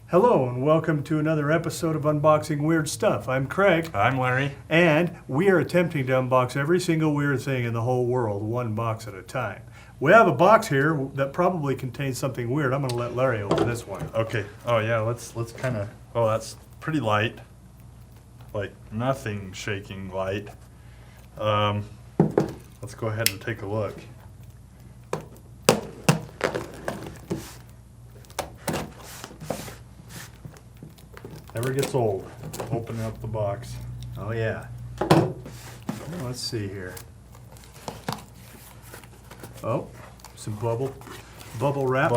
Hello and welcome to another episode of Unboxing Weird Stuff. I'm Craig. I'm Larry. And we are attempting to unbox every single weird thing in the whole world, one box at a time. We have a box here that probably contains something weird. I'm going to let Larry open this one. Okay. Oh yeah, let's kind of. Oh, that's pretty light. Like nothing shaking light. Let's go ahead and take a look. Never gets old. Opening up the box. Oh yeah. Well, let's see here. Oh, some bubble wrap.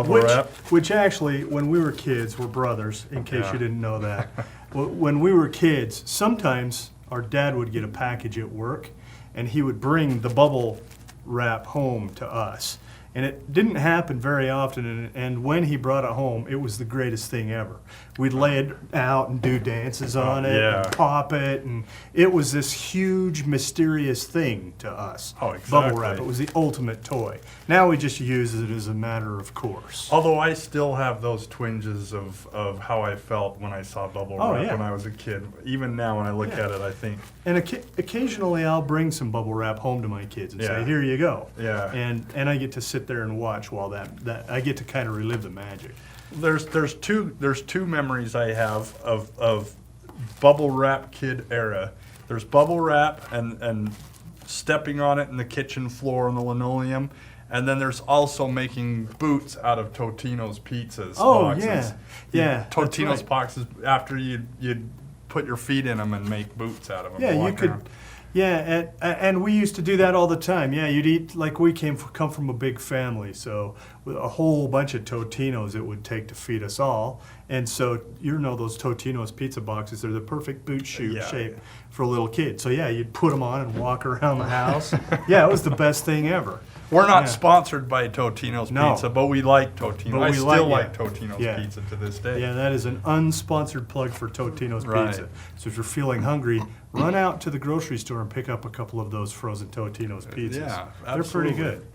Which actually, when we were kids, we're brothers, in case you didn't know that. When we were kids, sometimes our dad would get a package at work, and he would bring the bubble wrap home to us. And it didn't happen very often, and when he brought it home, it was the greatest thing ever. We'd lay it out and do dances on it, and pop it, and it was this huge, mysterious thing to us. Oh, exactly. Bubble wrap, it was the ultimate toy. Now we just use it as a matter of course. Although I still have those twinges of how I felt when I saw bubble wrap when I was a kid. Even now when I look at it, I think. And occasionally I'll bring some bubble wrap home to my kids and say, here you go. Yeah. And I get to sit there and watch while that I get to kind of relive the magic. There's two memories I have of bubble wrap kid era. There's bubble wrap and stepping on it in the kitchen floor on the linoleum, and then there's also making boots out of Totino's pizzas. Boxes. Yeah. Totino's boxes after you'd put your feet in them and make boots out of them. Yeah, you could. Around. Yeah, and we used to do that all the time. Yeah, you'd eat, like we come from a big family, so with a whole bunch of Totinos it would take to feed us all. And so, those Totino's pizza boxes, they're the perfect boot shoe shape for a little kid. So yeah, you'd put them on and walk around the house. Yeah, it was the best thing ever. We're not sponsored by Totino's Pizza, but we like Totino. I still like Totino's Pizza to this day. Yeah, that is an unsponsored plug for Totino's Pizza. So if you're feeling hungry, run out to the grocery store and pick up a couple of those frozen Totino's pizzas. Yeah, absolutely. They're pretty good.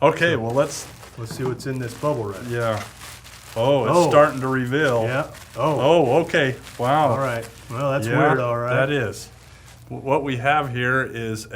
Okay, well let's see what's in this bubble wrap. Yeah. Oh, it's starting to reveal. Yeah. Oh, okay. Wow. All right. Well, that's weird, all right. That is. What we have here is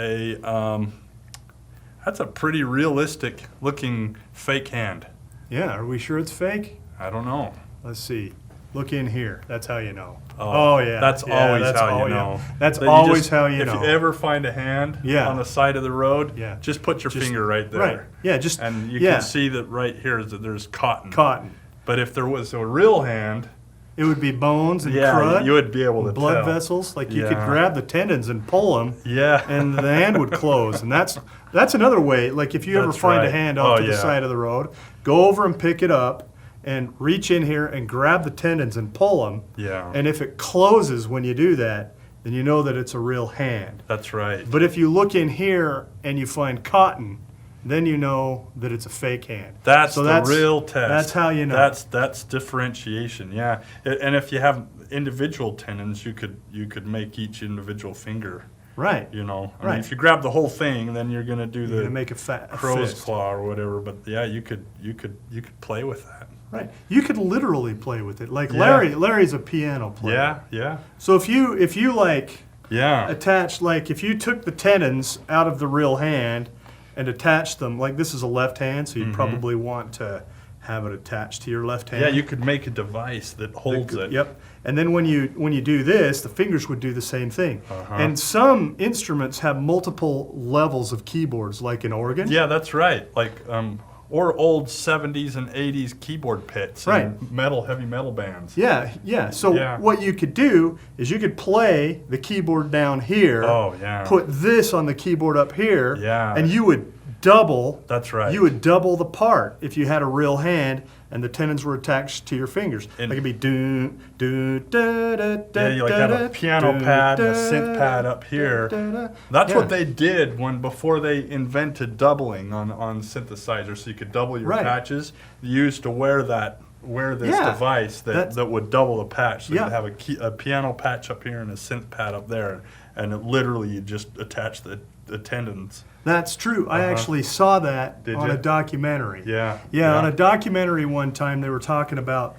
that's a pretty realistic looking fake hand. Yeah, are we sure it's fake? I don't know. Let's see. Look in here. That's how you know. Oh yeah. That's always how you know. That's always how you know. If you ever find a hand on the side of the road, just put your finger right there. Right. Yeah, and you can see that right here is that there's cotton. Cotton. But if there was a real hand, it would be bones and crud. You would be able to blood tell. Vessels. Like you could grab the tendons and pull them. Yeah. And the hand would close. And that's another way. Like if you ever find a hand off to the side of the road, go over and pick it up and reach in here and grab the tendons and pull them. Yeah. And if it closes when you do that, then you know that it's a real hand. That's right. But if you look in here and you find cotton, then you know that it's a fake hand. That's the real test. That's how you know. That's differentiation. Yeah, and if you have individual tendons, you could make each individual finger. Right. I mean, if you grab the whole thing, then you're gonna do the make a crow's fist. claw or whatever. But yeah, you could play with that. Right. You could literally play with it. Like Larry's a piano player. Yeah. So if you attach, like if you took the tendons out of the real hand and attach them, like this is a left hand, so you'd probably want to have it attached to your left hand. Yeah, you could make a device that holds it. Yep. And then when you do this, the fingers would do the same thing. And some instruments have multiple levels of keyboards, like an organ. Yeah, that's right. Like or old 70s and 80s keyboard pits and heavy metal bands. Yeah. So what you could do is you could play the keyboard down here, put this on the keyboard up here, and you would double. That's right. You would double the part if you had a real hand and the tendons were attached to your fingers. It could be do da da da da. Yeah, you like have a piano pad and a synth pad up here. That's what they did before they invented doubling on synthesizers, so you could double your patches. You used to wear this device that would double the patch. So you'd have a piano patch up here and a synth pad up there, and literally you just attach the tendons. That's true. I actually saw that on a documentary. Yeah. On a documentary one time they were talking about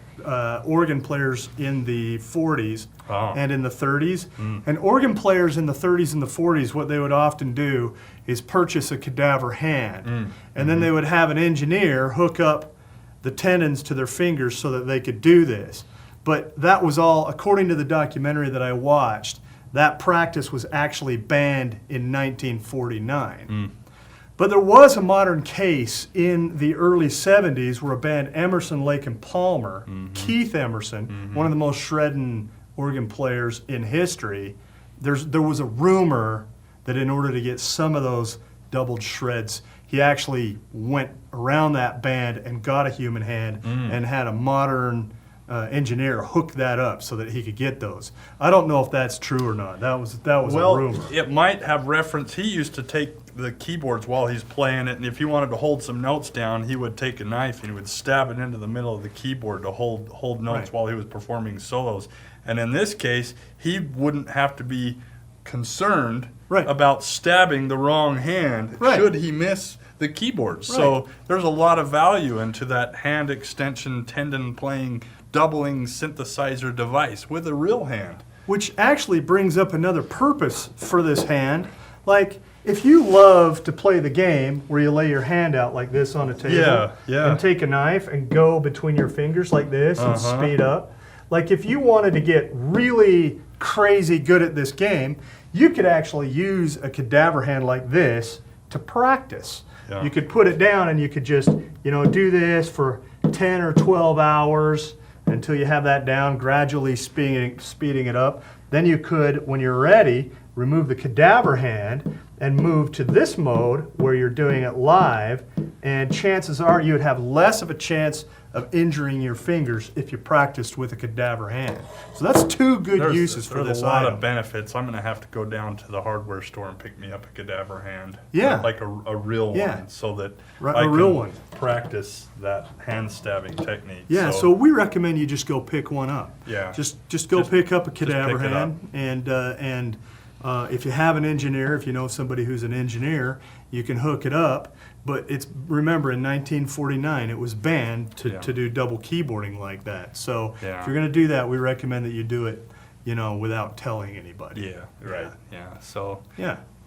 organ players in the 40s Oh. and in the 30s. And organ players in the 30s and the 40s, what they would often do is purchase a cadaver hand. And then they would have an engineer hook up the tendons to their fingers so that they could do this. But that was all, according to the documentary that I watched, that practice was actually banned in 1949. But there was a modern case in the early 70s where a band, Emerson, Lake and Palmer, Keith Emerson, one of the most shredding organ players in history, there was a rumor that in order to get some of those doubled shreds, he actually went around that band and got a human hand and had a modern engineer hook that up so that he could get those. I don't know if that's true or not. That was a rumor. It might have reference. He used to take the keyboards while he's playing it, and if he wanted to hold some notes down, he would take a knife and he would stab it into the middle of the keyboard to hold notes while he was performing solos. And in this case, he wouldn't have to be concerned about stabbing the wrong hand should he miss the keyboard. So there's a lot of value into that hand extension, tendon playing, doubling synthesizer device with a real hand. Which actually brings up another purpose for this hand. Like, if you love to play the game where you lay your hand out like this on a table and take a knife and go between your fingers like this and speed up, like if you wanted to get really crazy good at this game, you could actually use a cadaver hand like this to practice. You could put it down and you could just, do this for 10 or 12 hours until you have that down, gradually speeding it up. Then you could, when you're ready, remove the cadaver hand and move to this mode where you're doing it live, and chances are you would have less of a chance of injuring your fingers if you practiced with a cadaver hand. So that's two good uses for this item. There's a lot item. of benefits. I'm going to have to go down to the hardware store and pick me up a cadaver hand. Yeah. Like a real one, so that Right, I a can real one. practice that hand stabbing technique. Yeah, so we recommend you just go pick one up. Yeah. Just go pick up a cadaver pick it up. hand, and if you have an engineer, if you know somebody who's an engineer, you can hook it up. But remember, in 1949, it was banned to do double keyboarding like that. So if you're going to do that, we recommend that you do it, without telling anybody. Yeah, right. Yeah. So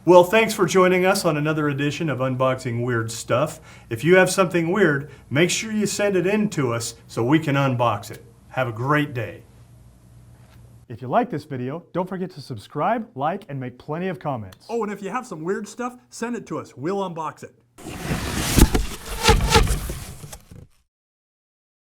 Well, thanks for joining us on another edition of Unboxing Weird Stuff. If you have something weird, make sure you send it in to us so we can unbox it. Have a great day. If you like this video, don't forget to subscribe, like, and make plenty of comments. Oh, and if you have some weird stuff, send it to us. We'll unbox it.